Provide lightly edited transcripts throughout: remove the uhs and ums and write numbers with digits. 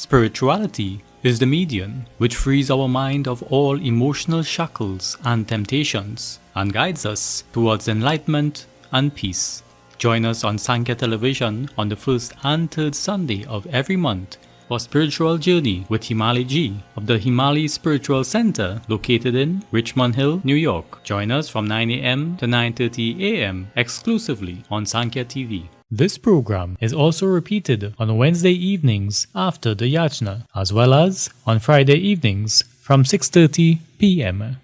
Spirituality is the medium which frees our mind of all emotional shackles and temptations and guides us towards enlightenment and peace. Join us on Sankhya Television on the first and third Sunday of every month for Spiritual Journey with Himali G of the Himali Spiritual Center located in Richmond Hill, New York. Join us from 9 a.m. to 9:30 a.m. exclusively on Sankhya TV. This program is also repeated on Wednesday evenings after the Yajna, as well as on Friday evenings from 6:30 p.m.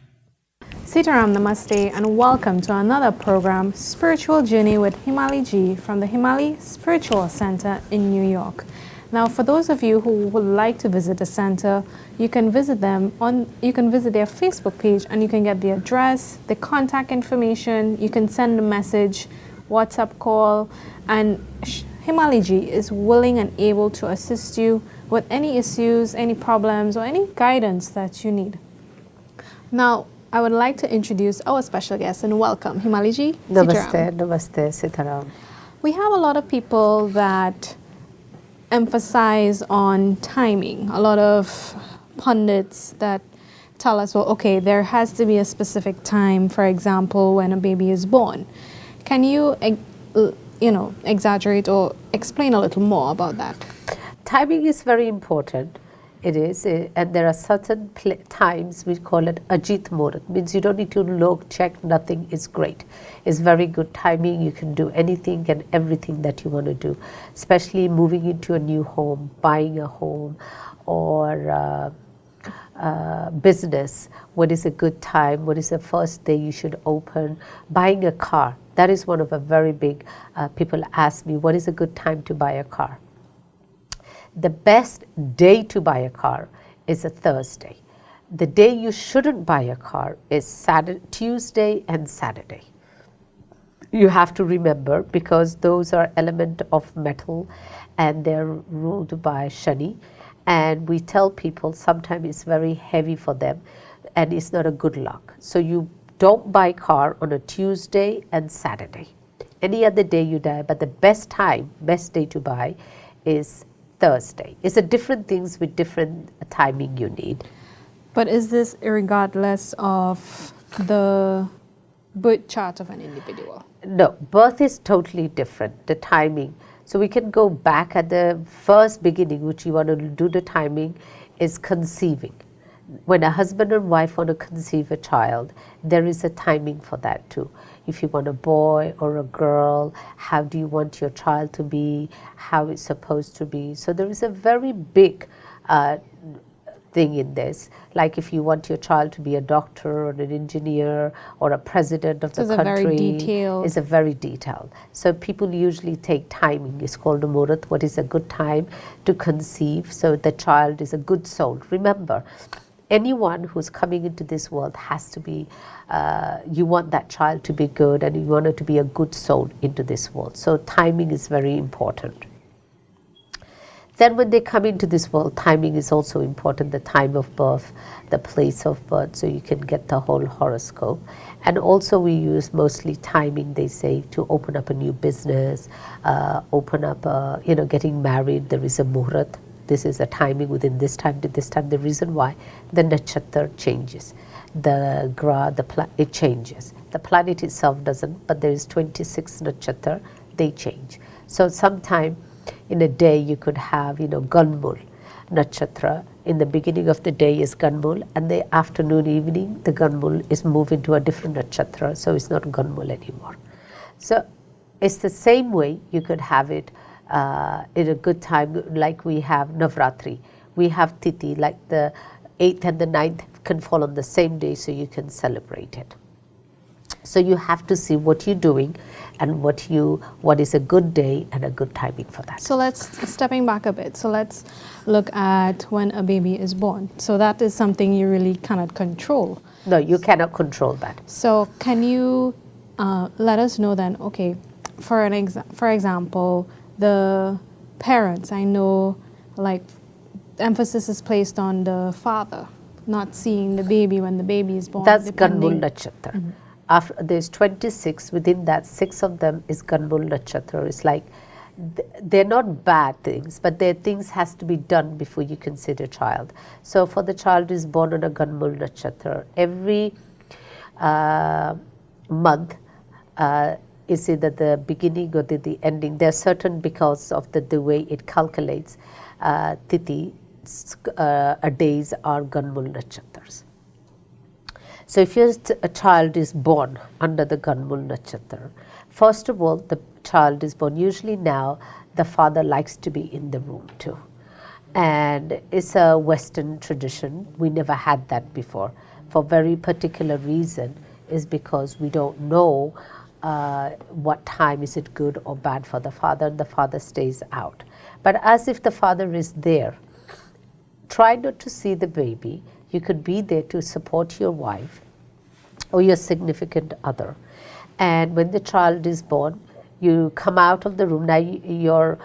Sitaram Namaste and welcome to another program, Spiritual Journey with Himali G from the Himali Spiritual Center in New York. Now, for those of you who would like to visit the center, you can visit their Facebook page and you can get the address, the contact information, you can send a message, WhatsApp call, and Himali G is willing and able to assist you with any issues, any problems, or any guidance that you need. Now, I would like to introduce our special guest and welcome Himali Ji. Namaste, Namaste, Sitaram. We have a lot of people that emphasize on timing. A lot of pundits that tell us, well, okay, there has to be a specific time, for example, when a baby is born. Can you, exaggerate or explain a little more about that? Timing is very important. It is, and there are certain times we call it Ajit Muhurat. Means you don't need to look, check, nothing is great. It's very good timing. You can do anything and everything that you want to do, especially moving into a new home, buying a home, or business. What is a good time? What is the first day you should open? Buying a car. That is one of a very big, people ask me, what is a good time to buy a car? The best day to buy a car is a Thursday. The day you shouldn't buy a car is Tuesday and Saturday. You have to remember, because those are element of metal and they're ruled by Shani. And we tell people sometimes it's very heavy for them and it's not a good luck. So you don't buy car on a Tuesday and Saturday. Any other day you die, but the best day to buy is Thursday. It's a different things with different timing you need. But is this regardless of the birth chart of an individual? No, birth is totally different, the timing. So we can go back at the first beginning, which you want to do the timing, is conceiving. When a husband and wife want to conceive a child, there is a timing for that too. If you want a boy or a girl, how do you want your child to be, how it's supposed to be. So there is a very big thing in this. Like if you want your child to be a doctor or an engineer or a president of the country. It's a very detailed. So people usually take timing. It's called a muhurat. What is a good time to conceive so the child is a good soul. Remember, anyone who's coming into this world has to be, you want that child to be good and you want it to be a good soul into this world. So timing is very important. Then when they come into this world, timing is also important, the time of birth, the place of birth, so you can get the whole horoscope. And also we use mostly timing, they say, to open up a new business, open up, getting married, there is a muhurat. This is a timing within this time to this time. The reason why, the nakshatra changes. The gra, it changes. The planet itself doesn't, but there is 26 nakshatra, they change. So sometime in a day you could have, Ganmul nakshatra. In the beginning of the day is Ganmul, and the afternoon, evening, the Ganmul is moved into a different nakshatra, so it's not Ganmul anymore. So it's the same way you could have it in a good time, like we have Navratri. We have Tithi, like the 8th and the 9th can fall on the same day, so you can celebrate it. So you have to see what you're doing and what is a good day and a good timing for that. So stepping back a bit, so let's look at when a baby is born. So that is something you really cannot control. No, you cannot control that. So can you let us know then, okay, for example, the parents, I know, like, emphasis is placed on the father not seeing the baby when the baby is born. That's Ganmul Nakshatra. After there's 26, within that 6 of them is Ganmul Nakshatra. It's like they're not bad things, but their things has to be done before you consider child. So for the child is born on a Ganmul Nakshatra, every month is either the beginning or the ending. There are certain, because of the way it calculates Tithi, days are Ganmul Nakshatras. So if a child is born under the Ganmul Nakshatra, first of all, the child is born. Usually now, the father likes to be in the room too. And it's a Western tradition. We never had that before. For very particular reason is because we don't know what time is it good or bad for the father, and the father stays out. But as if the father is there, try not to see the baby. You could be there to support your wife or your significant other. And when the child is born, you come out of the room. Now your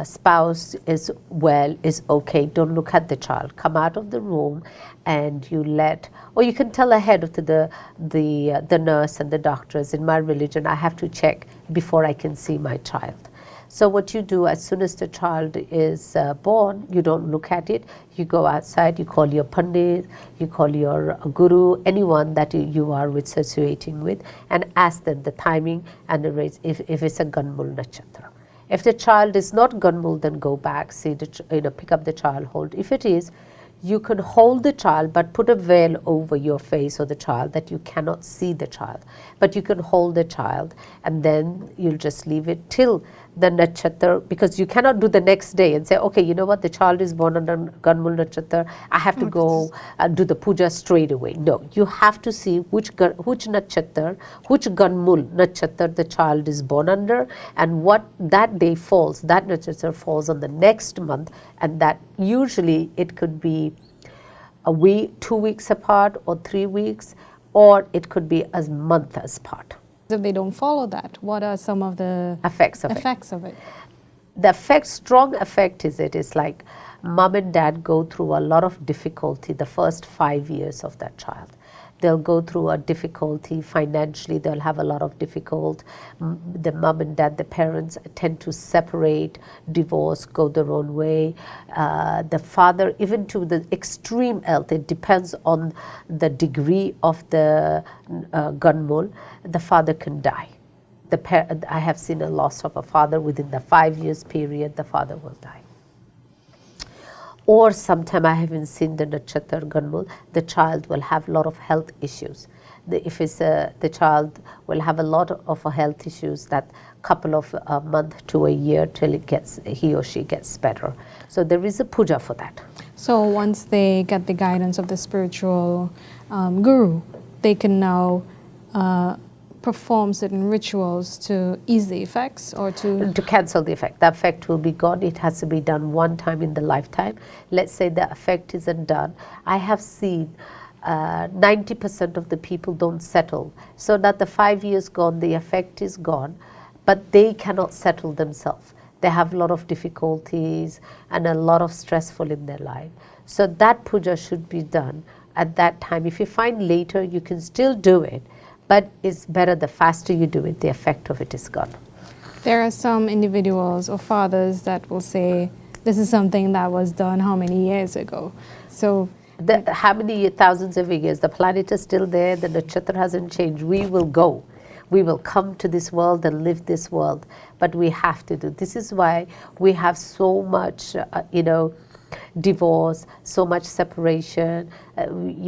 spouse is well, is okay. Don't look at the child. Come out of the room, and you let, or you can tell ahead to the nurse and the doctors. In my religion, I have to check before I can see my child. So what you do, as soon as the child is born, you don't look at it. You go outside, you call your pandit, you call your guru, anyone that you are associating with, and ask them the timing and the rates if it's a Ganmul Nakshatra. If the child is not Ganmul, then go back, see pick up the child, hold. If it is, you can hold the child but put a veil over your face or the child that you cannot see the child. But you can hold the child, and then you'll just leave it till the Nakshatra, because you cannot do the next day and say, okay, you know what, the child is born under Ganmul Nakshatra, I have to go do the puja straight away. No, you have to see which Nakshatra, which Ganmul Nakshatra the child is born under, and what that day falls, that Nakshatra falls on the next month, and that usually it could be a week, 2 weeks apart, or 3 weeks, or it could be a month as part. If they don't follow that, what are some of the effects of it? The strong effect is like mom and dad go through a lot of difficulty the first 5 years of that child. They'll go through a difficulty financially, they'll have a lot of difficulty. The mom and dad, the parents tend to separate, divorce, go their own way. The father, even to the extreme health, it depends on the degree of the Ganmul, the father can die. I have seen a loss of a father within the 5 years period, the father will die. Or sometime I haven't seen the Nakshatra Ganmul, the child will have a lot of health issues. The child will have a lot of health issues that couple of a month to a year till he or she gets better. So there is a puja for that. So once they get the guidance of the spiritual guru, they can now perform certain rituals to ease the effects or to cancel the effect. The effect will be gone. It has to be done one time in the lifetime. Let's say the effect isn't done. I have seen 90% of the people don't settle. So that the 5 years gone, the effect is gone, but they cannot settle themselves. They have a lot of difficulties and a lot of stressful in their life. So that puja should be done at that time. If you find later, you can still do it, but it's better the faster you do it, the effect of it is gone. There are some individuals or fathers that will say, this is something that was done how many years ago? So how many thousands of years? The planet is still there, the nakshatra hasn't changed. We will go. We will come to this world and live this world, but we have to do. This is why we have so much, divorce, so much separation.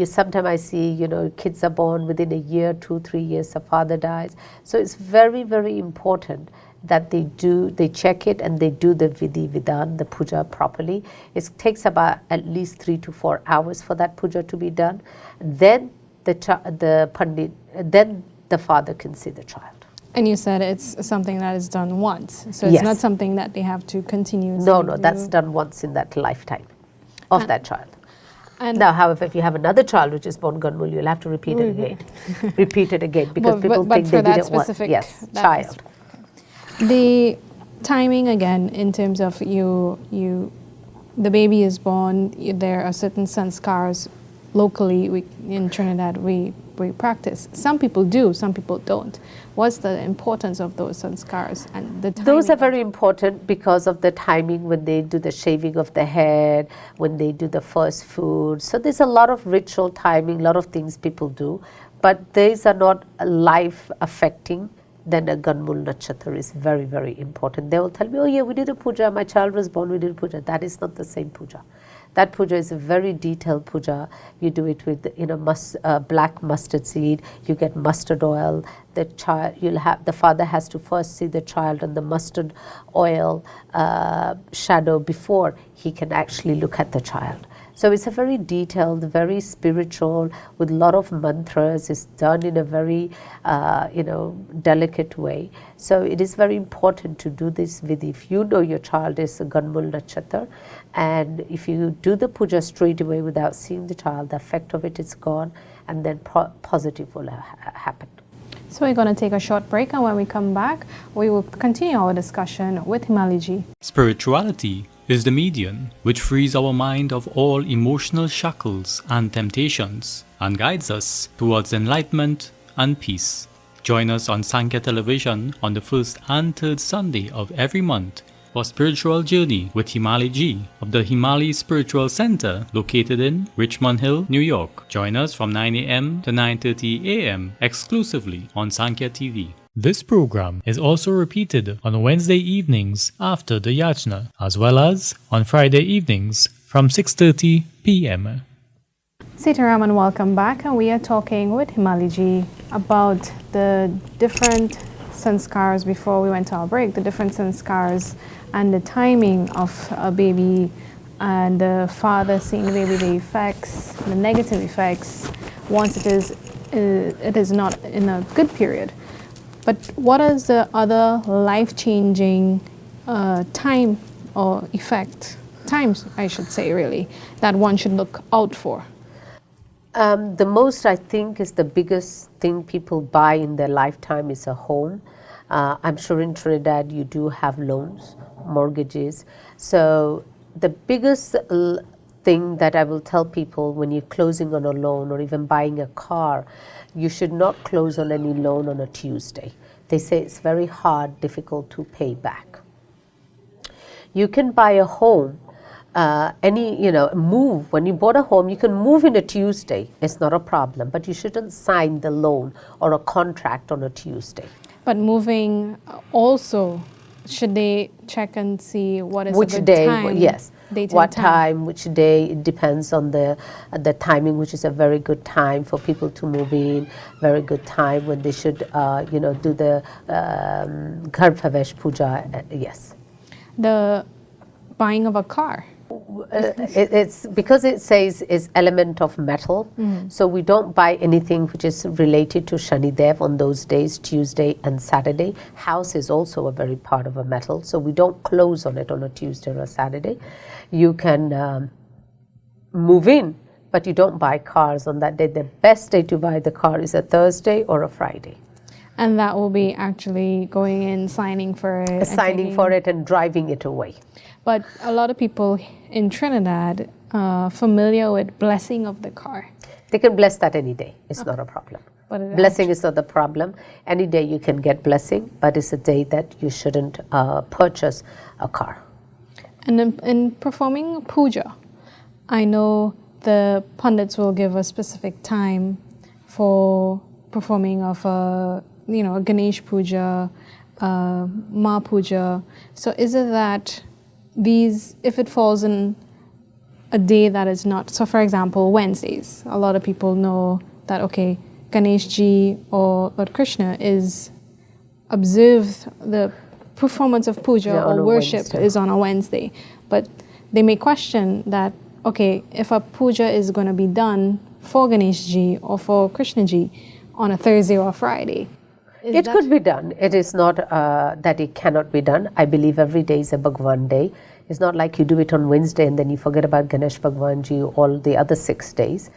Sometimes I see, kids are born within a year, 2, 3 years, the father dies. So it's very, very important that they check it and they do the vidhi vidhan, the puja properly. It takes about at least 3 to 4 hours for that puja to be done. Then the pandit, then the father can see the child. And you said it's something that is done once, so it's not something that they have to continue. No, that's done once in that lifetime of that child. And now, however, if you have another child which is born Ganmul, you'll have to repeat it again. Repeat it again, because people think they didn't want. Yes, child. The timing again, in terms of the baby is born, there are certain sanskars locally in Trinidad we practice. Some people do, some people don't. What's the importance of those sanskars and the timing? Those are very important because of the timing when they do the shaving of the head, when they do the first food. So there's a lot of ritual timing, a lot of things people do, but these are not life affecting. Then a Ganmul Nakshatra is very, very important. They will tell me, oh yeah, we did a puja, my child was born, we did a puja. That is not the same puja. That puja is a very detailed puja. You do it with black mustard seed. You get mustard oil. The child, the father has to first see the child on the mustard oil shadow before he can actually look at the child. So it's a very detailed, very spiritual, with a lot of mantras. It's done in a very, delicate way. So it is very important to do this with, if you know your child is a Ganmul Nakshatra, and if you do the puja straight away without seeing the child, the effect of it is gone, and then positive will happen. So we're going to take a short break, and when we come back, we will continue our discussion with Himali ji. Spirituality is the medium which frees our mind of all emotional shackles and temptations and guides us towards enlightenment and peace. Join us on Sankhya Television on the first and third Sunday of every month for Spiritual Journey with Himali ji of the Himali Spiritual Center located in Richmond Hill, New York. Join us from 9 a.m. to 9:30 a.m. exclusively on Sankhya TV. This program is also repeated on Wednesday evenings after the Yajna, as well as on Friday evenings from 6:30 p.m. Sitaram, and welcome back, and we are talking with Himali ji about the different sanskars before we went to our break, the different sanskars and the timing of a baby and the father seeing the baby, the effects, the negative effects once it is not in a good period. But what is the other life-changing time or times, I should say, really, that one should look out for? The most, I think, is the biggest thing people buy in their lifetime is a home. I'm sure in Trinidad you do have loans, mortgages. So the biggest thing that I will tell people when you're closing on a loan or even buying a car, you should not close on any loan on a Tuesday. They say it's very hard, difficult to pay back. You can buy a home, move. When you bought a home, you can move in a Tuesday. It's not a problem, but you shouldn't sign the loan or a contract on a Tuesday. But moving also, should they check and see what is which a good day? time? Yes. Date what and time, which day? It depends on the timing, which is a very good time for people to move in. Very good time when they should, do the Ghar Pravesh Puja. Yes. The buying of a car. It's because it says is element of metal, so we don't buy anything which is related to Shani Dev on those days, Tuesday and Saturday. House is also a very part of a metal, so we don't close on it on a Tuesday or a Saturday. You can move in, but you don't buy cars on that day. The best day to buy the car is a Thursday or a Friday. And that will be actually going in, signing for it. Signing for it and driving it away. But a lot of people in Trinidad are familiar with blessing of the car. They can bless that any day. It's not a problem. But blessing is not the problem. Any day you can get blessing, but it's a day that you shouldn't purchase a car. And in performing puja, I know the pundits will give a specific time for performing of a Ganesh puja, Ma puja. So is it that if it falls in a day that is not, so for example, Wednesdays, a lot of people know that, okay, Ganesh ji or Lord Krishna is observed, the performance of puja or worship is on a Wednesday. But they may question that, okay, if a puja is going to be done for Ganesh ji or for Krishna ji on a Thursday or a Friday, it could be done. It is not that it cannot be done. I believe every day is a Bhagwan day. It's not like you do it on Wednesday and then you forget about Ganesh Bhagwan ji all the other 6 days.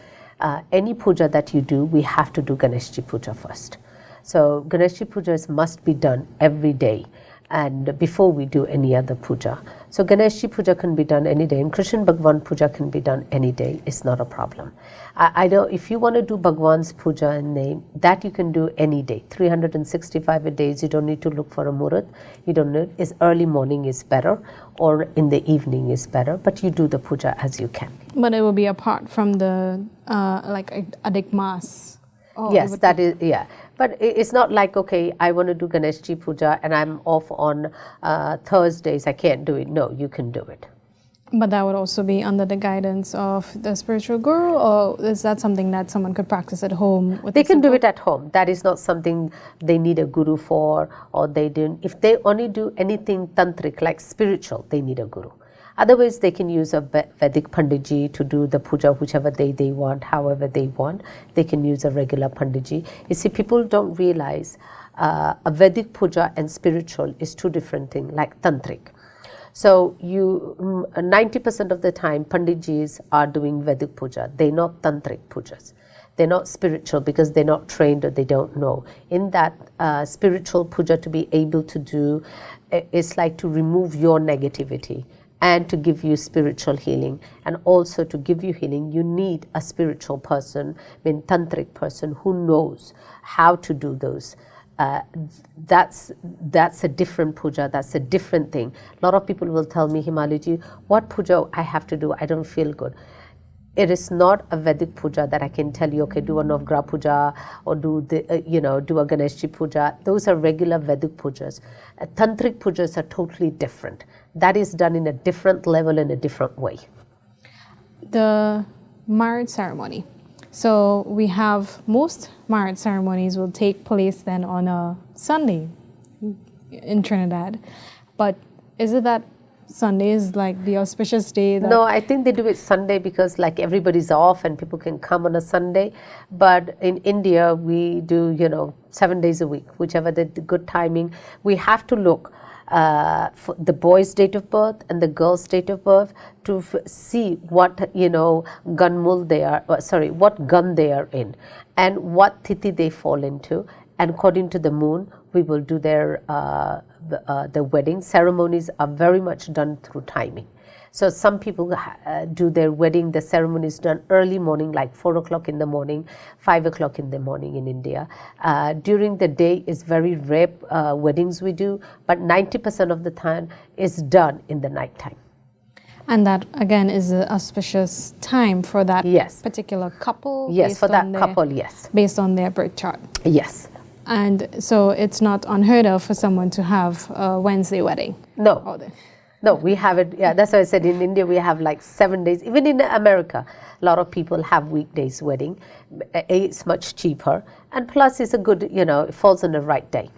Any puja that you do, we have to do Ganesh ji puja first. So Ganesh ji pujas must be done every day. and before we do any other puja. So Ganeshji puja can be done any day, and Krishan Bhagwan puja can be done any day. It's not a problem. I know if you want to do Bhagwan's puja and name, that you can do any day. 365 days, you don't need to look for a murat. You don't need, is early morning is better, or in the evening is better, but you do the puja as you can. But it will be apart from the like Adik Mass. Yes, that is, yeah. But it's not like, okay, I want to do Ganeshji puja and I'm off on Thursdays, I can't do it. No, you can do it. But that would also be under the guidance of the spiritual guru, or is that something that someone could practice at home? They can do it at home. That is not something they need a guru for, or they didn't. If they only do anything tantric, like spiritual, they need a guru. Otherwise, they can use a Vedic Panditji to do the puja whichever day they want, however they want. They can use a regular Panditji. You see, people don't realize a Vedic puja and spiritual is two different things, like tantric. So 90% of the time, Panditjis are doing Vedic puja. They're not tantric pujas. They're not spiritual because they're not trained or they don't know. In that spiritual puja, to be able to do, it's like to remove your negativity and to give you spiritual healing. And also to give you healing, you need a spiritual person, tantric person who knows how to do those. That's a different puja, that's a different thing. A lot of people will tell me, Himali, what puja I have to do? I don't feel good. It is not a Vedic puja that I can tell you, okay, do a Navgraha puja or do do a Ganeshji puja. Those are regular Vedic pujas. Tantric pujas are totally different. That is done in a different level, in a different way. The marriage ceremony. So we have most marriage ceremonies will take place then on a Sunday in Trinidad. But is it that Sunday is like the auspicious day? No, I think they do it Sunday because like everybody's off and people can come on a Sunday. But in India, we do, 7 days a week, whichever the good timing. We have to look for the boy's date of birth and the girl's date of birth to see what gun they are, what gun they are in and what tithi they fall into, and according to the moon we will do their the wedding ceremonies are very much done through timing. So some people do their wedding, the ceremony is done early morning, like 4 o'clock in the morning, 5 o'clock in the morning in India. During the day is very rare weddings we do, but 90% of the time is done in the night time. And that again is an auspicious time for that particular couple? Yes, for that couple, yes. Based on their birth chart? Yes. And so it's not unheard of for someone to have a Wednesday wedding? No. No, we have it. Yeah, that's why I said in India we have like 7 days. Even in America, a lot of people have weekdays wedding. It's much cheaper, and plus it's a good, it falls on the right day.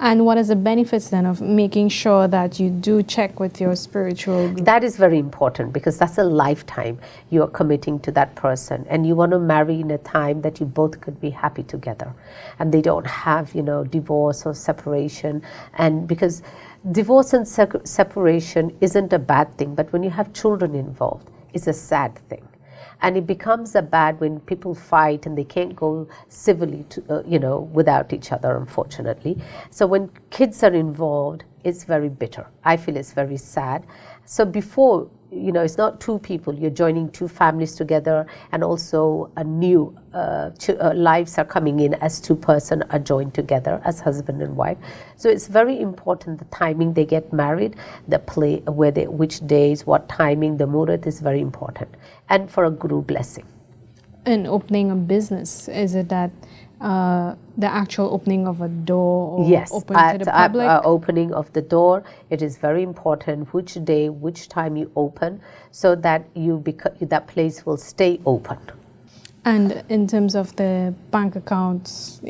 And what is the benefits then of making sure that you do check with your spiritual group? That is very important because that's a lifetime you are committing to that person, and you want to marry in a time that you both could be happy together and they don't have, divorce or separation. And because divorce and separation isn't a bad thing, but when you have children involved, it's a sad thing. And it becomes a bad when people fight and they can't go civilly to, without each other, unfortunately. So when kids are involved, it's very bitter. I feel it's very sad. So before, it's not two people, you're joining two families together, and also a new lives are coming in as two persons are joined together as husband and wife. So it's very important the timing they get married, the play, which days, what timing, the muhurat is very important, and for a guru blessing. In opening a business, is it that the actual opening of a door or open to the public? Yes, opening of the door, it is very important which day, which time you open, so that that place will stay open. And in terms of the bank accounts,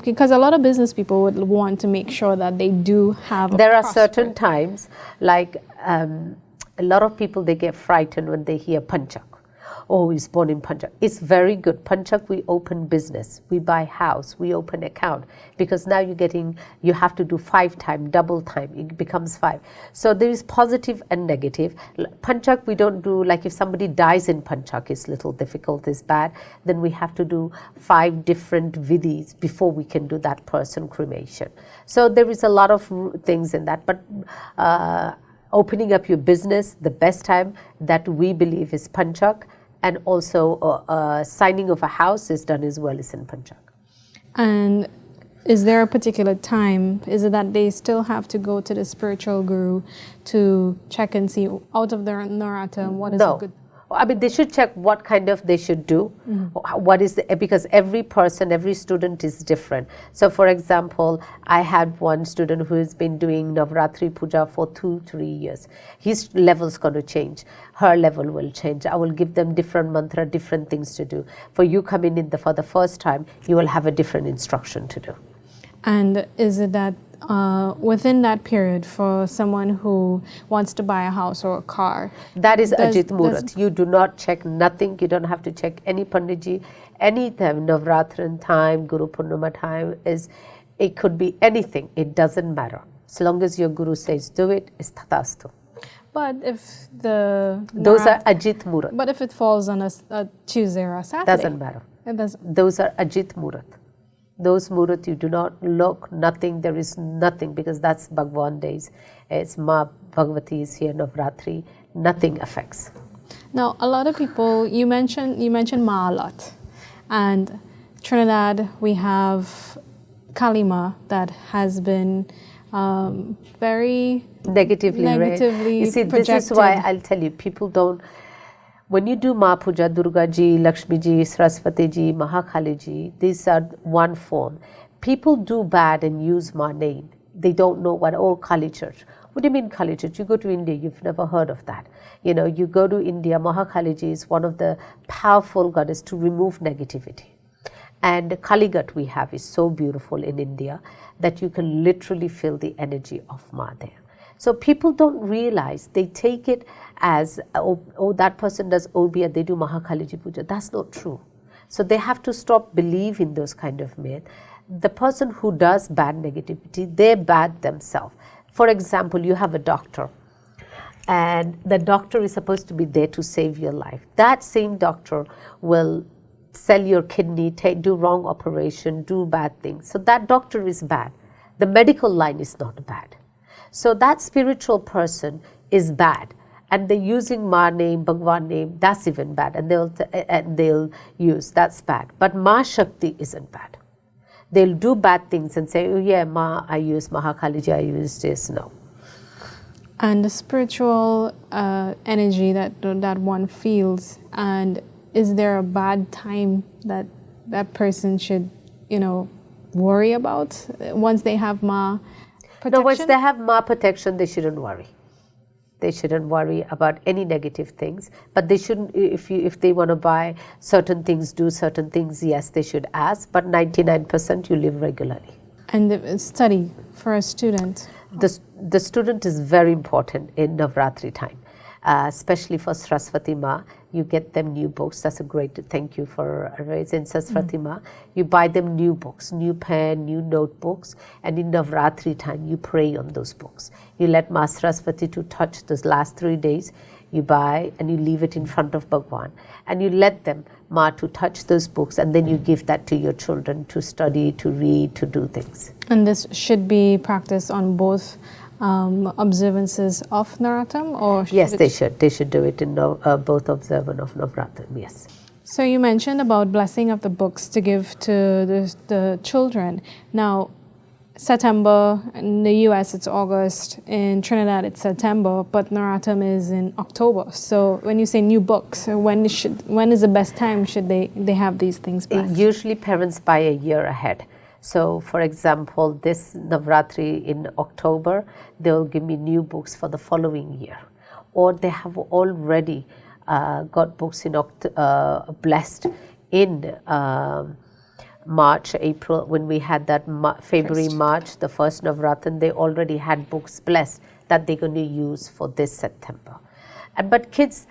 because a lot of business people would want to make sure that they do have There are certain times, like a lot of people, they get frightened when they hear panchak. Oh, he's born in Punjab. It's very good. Punjab, we open business, we buy house, we open account, because now you have to do 5 times, double time, it becomes 5. So there is positive and negative. Punjab, we don't do, like if somebody dies in Punjab, it's little difficult, it's bad, then we have to do 5 different vidhis before we can do that person cremation. So there is a lot of things in that, but opening up your business, the best time that we believe is Panchak, and also signing of a house is done as well as in Panchak. And is there a particular time? Is it that they still have to go to the spiritual guru to check and see out of their Naratam what is a good? I mean, they should check what kind of they should do, what is because every person, every student is different. So for example, I had one student who has been doing Navratri Puja for 2-3 years. His level's going to change. Her level will change. I will give them different mantra, different things to do. For you coming in for the first time, you will have a different instruction to do. And is it that within that period, for someone who wants to buy a house or a car, that is Ajit Murat. You do not check nothing. You don't have to check any Panditji. Any time, Navratran time, Guru Purnima time, it could be anything. It doesn't matter. As long as your Guru says do it, it's Tatastu. But if those are Ajit Murat. But if it falls on a Tuesday or a Saturday? Doesn't matter. It doesn't. Those are Ajit Murat. Those Murat, you do not look, nothing, there is nothing, because that's Bhagwan days. It's Ma Bhagavati is here, Navratri, nothing affects. Now, a lot of people, you mentioned Ma a lot. And Trinidad, we have Kalima that has been very negatively You see, projected. This is why I'll tell you, people don't. When you do Ma Puja, Durga Ji, Lakshmi Ji, Saraswati Ji, Mahakali Ji, these are one form. People do bad and use Ma name. They don't know Kali Church. What do you mean Kali Church? You go to India, you've never heard of that. You know, you go to India, Mahakali Ji is one of the powerful goddess to remove negativity. And Kaligat we have is so beautiful in India that you can literally feel the energy of Ma there. So people don't realize, they take it as, that person does Obia, they do Mahakaliji Puja. That's not true. So they have to stop believing those kind of myth. The person who does bad negativity, they're bad themselves. For example, you have a doctor, and the doctor is supposed to be there to save your life. That same doctor will sell your kidney, do wrong operation, do bad things. So that doctor is bad. The medical line is not bad. So that spiritual person is bad, and they're using Ma name, Bhagwan name, that's even bad, and they'll use, that's bad. But Ma Shakti isn't bad. They'll do bad things and say, oh yeah, Ma, I use Mahakaliji, I use this, no. And the spiritual energy that one feels, and is there a bad time that that person should, worry about once they have Ma protection? No, once they have Ma protection, they shouldn't worry. They shouldn't worry about any negative things, but they shouldn't, if they want to buy certain things, do certain things, yes, they should ask, but 99% you live regularly. And the study for a student? The student is very important in Navratri time, especially for Saraswati Ma. You get them new books. That's a great thank you for raising Saraswati Ma. You buy them new books, new pen, new notebooks, and in Navratri time you pray on those books. You let Ma Saraswati to touch those last 3 days. You buy and you leave it in front of Bhagwan, and you let them Ma to touch those books, and then you give that to your children to study, to read, to do things. And this should be practiced on both observances of Naratam, or yes, they should. They should do it in both observance of Navratri. Yes. So you mentioned about blessing of the books to give to the children. Now, September in the U.S. it's August, in Trinidad it's September, but Naratam is in October. So when you say new books, when is the best time should they have these things blessed? Usually parents buy a year ahead. So, for example, this Navratri in October, they will give me new books for the following year. Or they have already got books in blessed in March, April, when we had that February, March, the first Navratri, they already had books blessed that they're going to use for this September. But kids,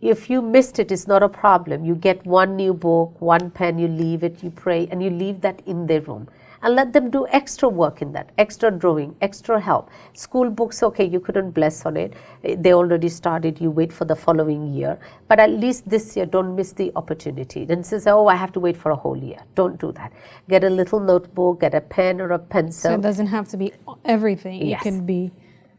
If you missed it, it's not a problem. You get one new book, one pen, you leave it, you pray, and you leave that in their room. And let them do extra work in that, extra drawing, extra help. School books, okay, you couldn't bless on it. They already started, you wait for the following year. But at least this year, don't miss the opportunity. Then say, oh, I have to wait for a whole year. Don't do that. Get a little notebook, get a pen or a pencil. So it doesn't have to be everything. Yes. It can be...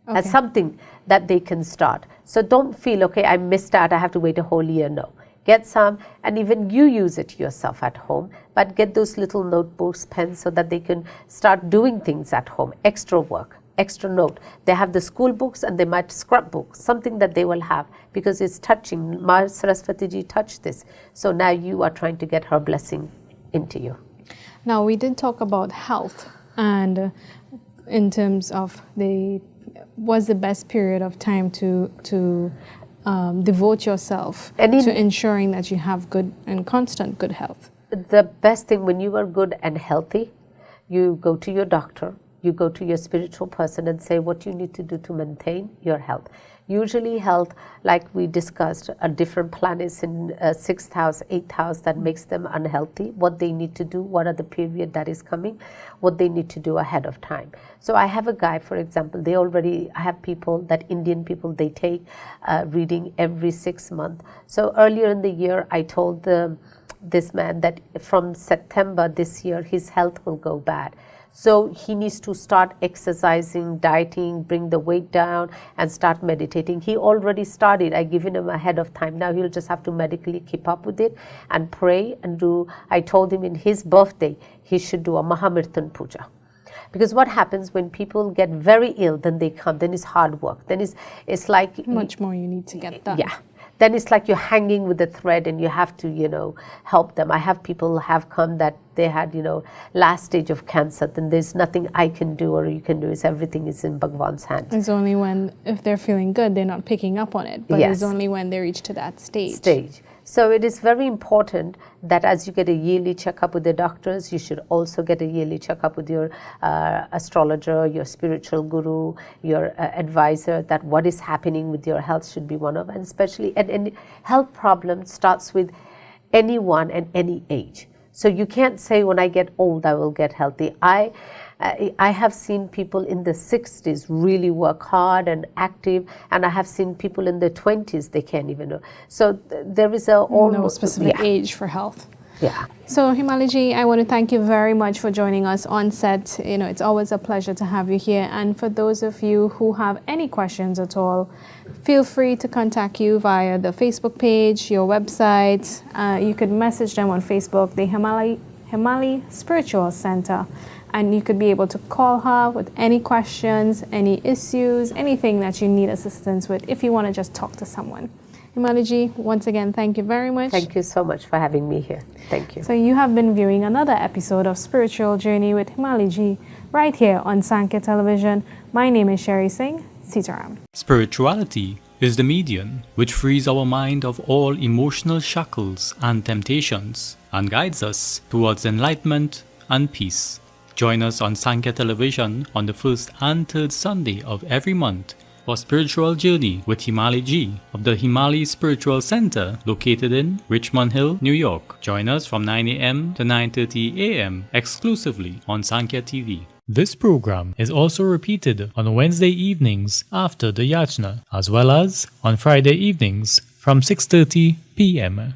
Okay. As something that they can start. So don't feel, okay, I missed out, I have to wait a whole year. No. Get some, and even you use it yourself at home, but get those little notebooks, pens, so that they can start doing things at home, extra work, extra note. They have the school books and they might scrapbook, something that they will have, because it's touching. Ma Saraswati ji touched this. So now you are trying to get her blessing into you. Now, we did talk about health, and in terms of what's the best period of time to devote yourself to ensuring that you have good and constant good health? The best thing, when you are good and healthy, you go to your doctor, you go to your spiritual person and say what you need to do to maintain your health. Usually health, like we discussed, are different planets in 6th house, 8th house that makes them unhealthy, what they need to do, what are the period that is coming, what they need to do ahead of time. So I have a guy, for example, I have people, that Indian people, they take reading every 6 months. So earlier in the year, I told this man that from September this year, his health will go bad. So he needs to start exercising, dieting, bring the weight down, and start meditating. He already started. I given him ahead of time. Now he'll just have to medically keep up with it and pray and do. I told him in his birthday, he should do a Mahamirtan Puja. Because what happens when people get very ill, then they come, then it's hard work. Then it's like... Much more you need to get done. Yeah. Then it's like you're hanging with a thread and you have to, help them. I have people have come that they had, last stage of cancer, then there's nothing I can do or you can do. Everything is in Bhagwan's hand. It's only when, if they're feeling good, they're not picking up on it. But yes. It's only when they reach to that stage. So it is very important that as you get a yearly checkup with the doctors, you should also get a yearly checkup with your astrologer, your spiritual guru, your advisor, that what is happening with your health should be one of, and especially any health problem starts with anyone and any age. So you can't say when I get old I will get healthy. I have seen people in the 60s really work hard and active, and I have seen people in the 20s, they can't even know. So there is no specific age for health. Yeah. So Himali ji, I want to thank you very much for joining us on set. It's always a pleasure to have you here. And for those of you who have any questions at all, feel free to contact you via the Facebook page, your website. You could message them on Facebook, the Himali Spiritual Center. And you could be able to call her with any questions, any issues, anything that you need assistance with if you want to just talk to someone. Himali ji, once again, thank you very much. Thank you so much for having me here. Thank you. So you have been viewing another episode of Spiritual Journey with Himali ji right here on Sankhya Television. My name is Sherry Singh. Sitaram. Spirituality is the medium which frees our mind of all emotional shackles and temptations and guides us towards enlightenment and peace. Join us on Sankhya Television on the first and third Sunday of every month for Spiritual Journey with Himali ji of the Himali Spiritual Center located in Richmond Hill, New York. Join us from 9 a.m. to 9:30 a.m. exclusively on Sankhya TV. This program is also repeated on Wednesday evenings after the Yajna, as well as on Friday evenings from 6:30 p.m.